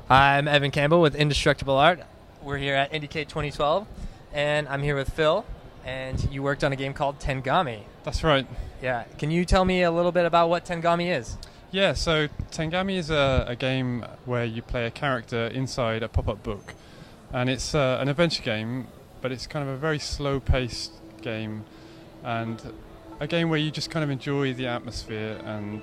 I'm Evan Campbell with Indestructible Art. We're here at Indiecade 2012, and I'm here with Phil, and you worked on a game called Tengami. That's right. Yeah. Can you tell me a little bit about what Tengami is? Yeah, so Tengami is a game where you play a character inside a pop-up book. And it's an adventure game, but it's kind of a very slow-paced game, and a game where you just kind of enjoy the atmosphere, and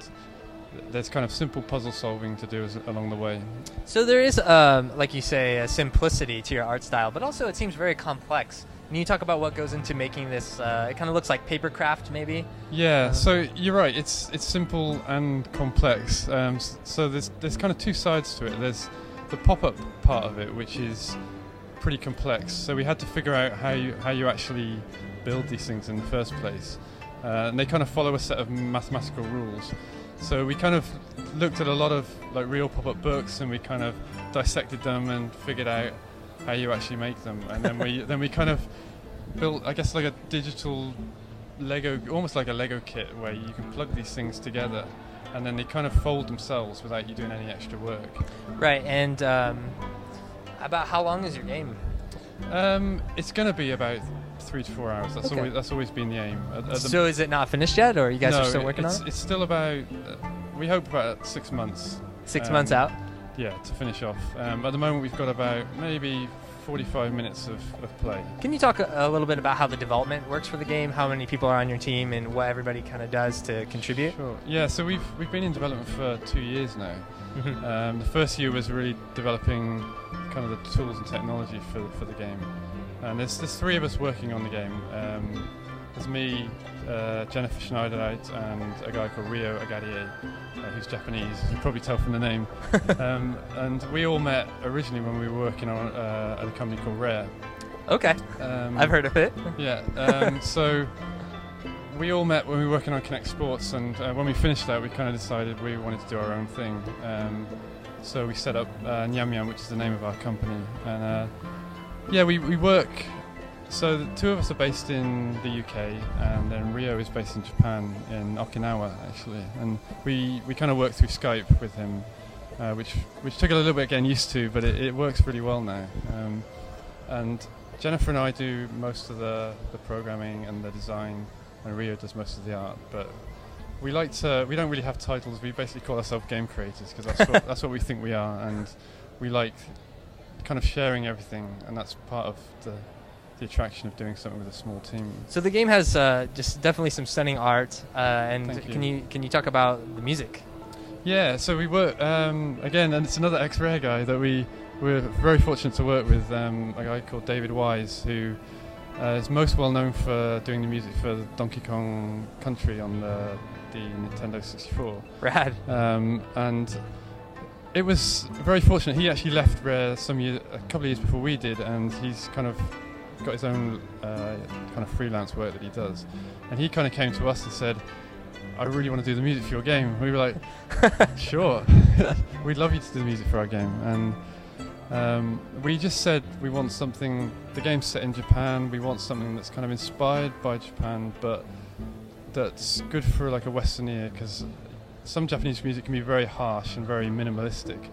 there's kind of simple puzzle solving to do along the way. So there is, like you say, a simplicity to your art style, but also it seems very complex. Can you talk about what goes into making this? It kind of looks like papercraft, maybe? Yeah, so you're right. It's simple and complex. So there's kind of two sides to it. There's the pop-up part of it, which is pretty complex. So we had to figure out how you actually build these things in the first place. And they kind of follow a set of mathematical rules. So we kind of looked at a lot of like real pop-up books, and we kind of dissected them and figured out how you actually make them. And then we kind of built, I guess, like a digital Lego, almost like a Lego kit, where you can plug these things together, and then they kind of fold themselves without you doing any extra work. Right. And about how long is your game? It's going to be about 3 to 4 hours. That's always been the aim. So is it not finished yet, or you guys are still working on it? It's still about, we hope about 6 months. 6 months out? Yeah, to finish off. At the moment we've got about maybe 45 minutes of play. Can you talk a little bit about how the development works for the game, how many people are on your team, and what everybody kind of does to contribute? Sure. Yeah, so we've been in development for 2 years now. The first year was really developing kind of the tools and technology for the game. And there's 3 of us working on the game. There's me, Jennifer Schneiderite, and a guy called Ryo Agadier, who's Japanese, as you can probably tell from the name. And we all met originally when we were working on at a company called Rare. Okay, I've heard of it. Yeah, so we all met when we were working on Kinect Sports, and when we finished that, we kind of decided we wanted to do our own thing. So we set up Nyam Nyam, which is the name of our company. And yeah, we work. So the 2 of us are based in the UK, and then Ryo is based in Japan, in Okinawa actually. And we kind of work through Skype with him, which took a little bit getting used to, but it works really well now. And Jennifer and I do most of the programming and the design, and Ryo does most of the art. But we don't really have titles. We basically call ourselves game creators, because that's what we think we are, and we like kind of sharing everything, and that's part of the attraction of doing something with a small team. So the game has just definitely some stunning art, and can you talk about the music? Yeah, so we work again, and it's another ex-Rare guy that we're very fortunate to work with, a guy called David Wise, who is most well known for doing the music for Donkey Kong Country on the Nintendo 64. Rad. And it was very fortunate. He actually left Rare a couple of years before we did, and he's kind of got his own kind of freelance work that he does. And he kind of came to us and said, I really want to do the music for your game. We were like, sure, we'd love you to do the music for our game. And we just said we want something, the game's set in Japan, we want something that's kind of inspired by Japan, but that's good for like a Western ear, because some Japanese music can be very harsh and very minimalistic.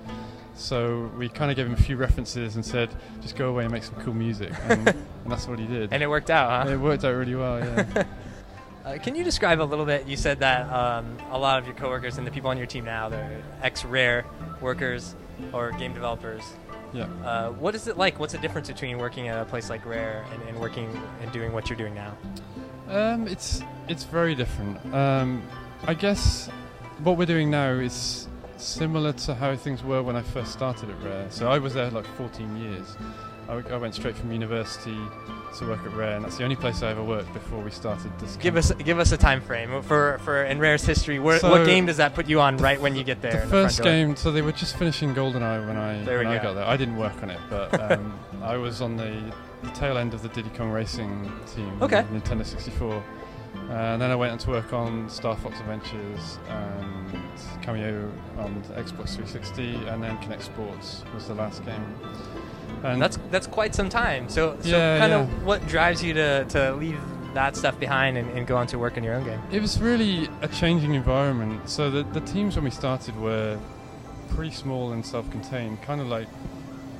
So we kind of gave him a few references and said, just go away and make some cool music. And that's what he did. And it worked out, huh? It worked out really well, yeah. Can you describe a little bit, you said that a lot of your coworkers and the people on your team now, they're ex-Rare workers or game developers. Yeah. What is it like? What's the difference between working at a place like Rare and working and doing what you're doing now? It's very different. I guess what we're doing now is similar to how things were when I first started at Rare. So I was there like 14 years. I went straight from university to work at Rare, and that's the only place I ever worked before we started this. Give us a time frame for in Rare's history. What game does that put you on right when you get there? The first game. So they were just finishing GoldenEye when I got there. I didn't work on it, but I was on the tail end of the Diddy Kong Racing team. Okay. On Nintendo 64. And then I went on to work on Star Fox Adventures and Cameo on Xbox 360, and then Kinect Sports was the last game. And that's quite some time. So kind of what drives you to leave that stuff behind and go on to work on your own game? It was really a changing environment. So the teams when we started were pretty small and self-contained, kind of like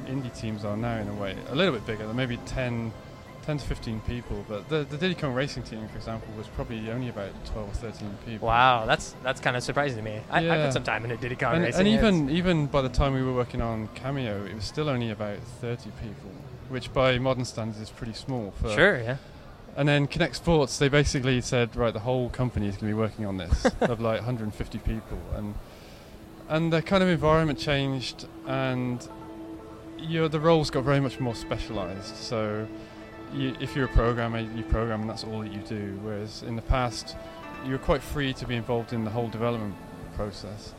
indie teams are now in a way. A little bit bigger, maybe 10 to 15 people, but the Diddy Kong racing team, for example, was probably only about 12 or 13 people. Wow, that's kind of surprising to me. I put some time into Diddy Kong racing. And even by the time we were working on Cameo, it was still only about 30 people, which by modern standards is pretty small. Sure, yeah. And then Kinect Sports, they basically said, right, the whole company is going to be working on this, of like 150 people. And the kind of environment changed, and the roles got very much more specialized. So if you're a programmer, you program and that's all that you do. Whereas in the past, you were quite free to be involved in the whole development process.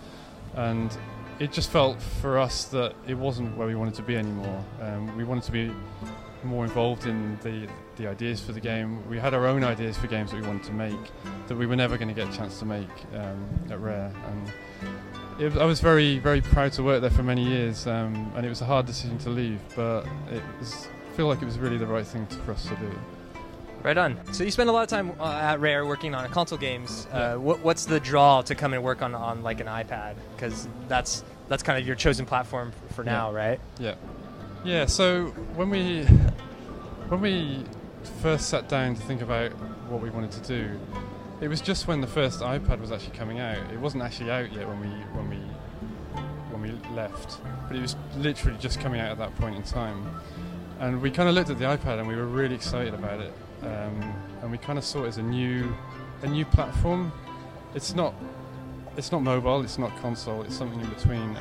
And it just felt for us that it wasn't where we wanted to be anymore. We wanted to be more involved in the ideas for the game. We had our own ideas for games that we wanted to make that we were never going to get a chance to make at Rare. And I was very, very proud to work there for many years, and it was a hard decision to leave, but I feel like it was really the right thing for us to do. Right on. So you spend a lot of time at Rare working on console games. What's the draw to come and work on like an iPad? Because that's kind of your chosen platform for now, right? Yeah. So when we first sat down to think about what we wanted to do, it was just when the first iPad was actually coming out. It wasn't actually out yet when we left, but it was literally just coming out at that point in time. And we kind of looked at the iPad and we were really excited about it. And we kind of saw it as a new platform. It's not mobile, it's not console, it's something in between.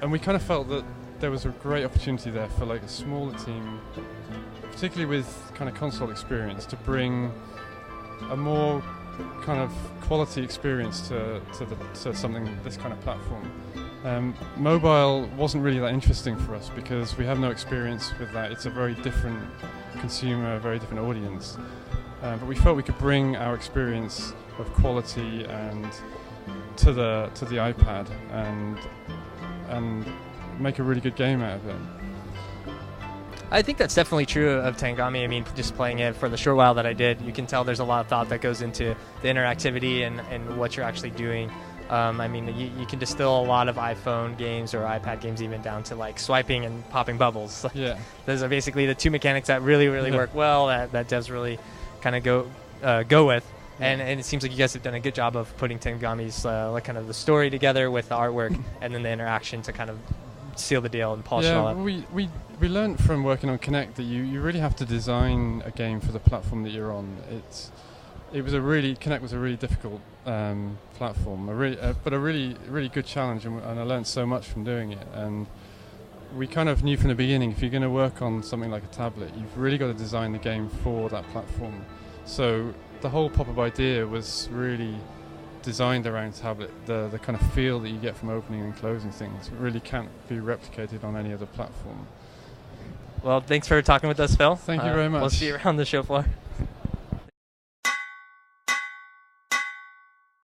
And we kind of felt that there was a great opportunity there for like a smaller team, particularly with kind of console experience, to bring a more kind of quality experience to something, this kind of platform. Mobile wasn't really that interesting for us because we have no experience with that. It's a very different consumer, a very different audience. But we felt we could bring our experience of quality and to the iPad and make a really good game out of it. I think that's definitely true of Tengami. I mean, just playing it for the short while that I did, you can tell there's a lot of thought that goes into the interactivity and what you're actually doing. I mean, you can distill a lot of iPhone games or iPad games even down to like swiping and popping bubbles. Yeah. Those are basically the two mechanics that really work well, that devs really kind of go with. Yeah. And it seems like you guys have done a good job of putting Tengami's like kind of the story together with the artwork and then the interaction to kind of seal the deal and polish it all up. We learned from working on Kinect that you really have to design a game for the platform that you're on. Kinect was a really difficult platform, but a really good challenge, and I learned so much from doing it. And we kind of knew from the beginning, if you're going to work on something like a tablet, you've really got to design the game for that platform. So the whole pop-up idea was really designed around tablet. The kind of feel that you get from opening and closing things really can't be replicated on any other platform. Well, thanks for talking with us, Phil. Thank you very much. We'll see you around the show floor.